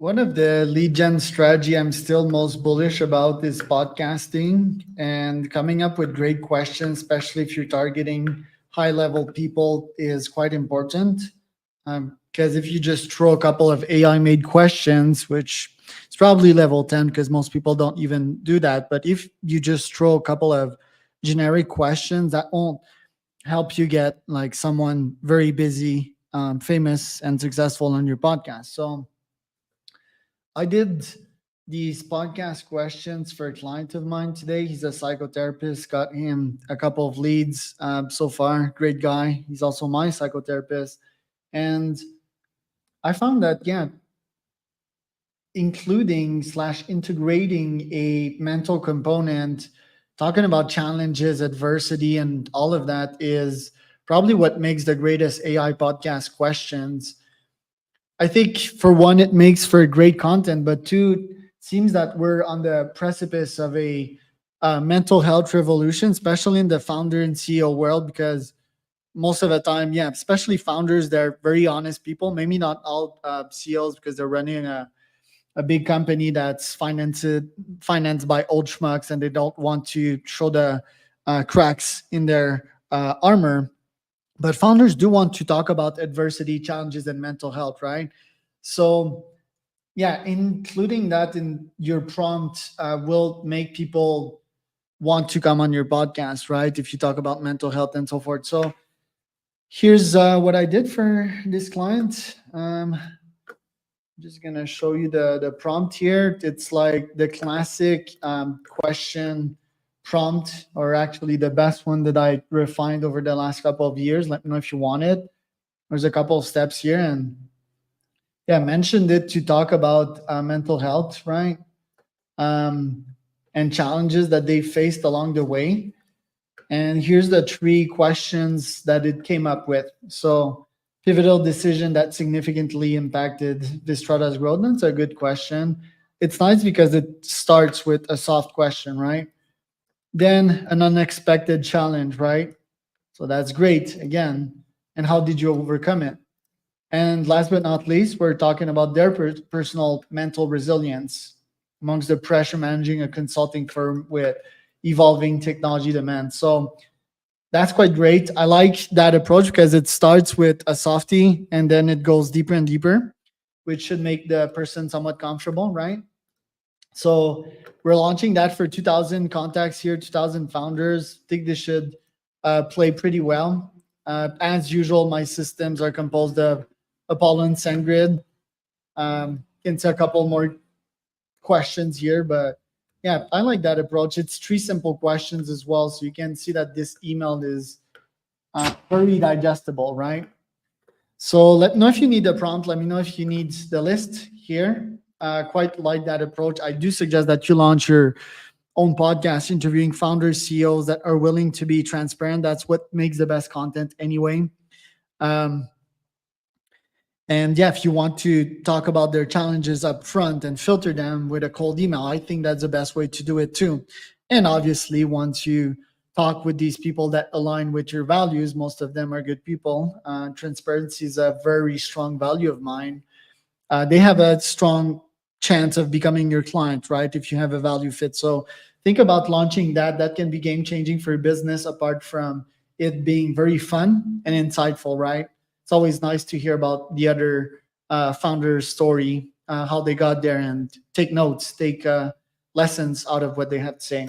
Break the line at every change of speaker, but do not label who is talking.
One of the lead gen strategy I'm still most bullish about is podcasting and coming up with great questions, especially if you're targeting high level people, is quite important. Because if you just throw a couple of AI made questions, which it's probably level 10 because most people don't even do that. But if you just throw a couple of generic questions, that won't help you get like someone very busy, famous, and successful on your podcast. So I did these podcast questions for a client of mine today. He's a psychotherapist, got him a couple of leads so far. Great guy. He's also my psychotherapist. And I found that, yeah, including slash integrating a mental component, talking about challenges, adversity, and all of that is probably what makes the greatest AI podcast questions. I think for one, it makes for great content, but two, it seems that we're on the precipice of a mental health revolution, especially in the founder and CEO world, because most of the time, yeah, especially founders, they're very honest people. Maybe not all CEOs because they're running a big company that's financed by old schmucks, and they don't want to show the cracks in their armor. But founders do want to talk about adversity, challenges, and mental health, right? So yeah, including that in your prompt will make people want to come on your podcast, right? If you talk about mental health and so forth. So here's what I did for this client. Just gonna show you the prompt here. It's like the classic question prompt, or actually the best one that I refined over the last couple of years. Let me know if you want it. There's a couple of steps here, and yeah, mentioned it to talk about mental health, right? Um, and challenges that they faced along the way. And here's the three questions that it came up with. So, pivotal decision that significantly impacted Vistrada's growth. That's a good question. It's nice because it starts with a soft question, right? Then an unexpected challenge, right? So that's great again. And how did you overcome it? And last but not least, we're talking about their personal mental resilience amongst the pressure managing a consulting firm with evolving technology demands. So that's quite great. I like that approach because it starts with a softie and then it goes deeper and deeper, which should make the person somewhat comfortable, right? So we're launching that for 2,000 contacts here, 2,000 founders. I think this should play pretty well. As usual, my systems are composed of Apollo and SendGrid. Into a couple more questions here, but yeah, I like that approach. It's three simple questions as well, so you can see that this email is very digestible, right? So let me know if you need the prompt. Let me know if you need the list here. Quite like that approach. I do suggest that you launch your own podcast interviewing founders, CEOs that are willing to be transparent. That's what makes the best content anyway. Um, and yeah, if you want to talk about their challenges up front and filter them with a cold email, I think that's the best way to do it too. And obviously, once you talk with these people that align with your values, most of them are good people. Transparency is a very strong value of mine. They have a strong chance of becoming your client, right? If you have a value fit. So think about launching that. That can be game changing for your business, apart from it being very fun and insightful, right? It's always nice to hear about the other founder's story, how they got there, and take notes, take lessons out of what they have to say.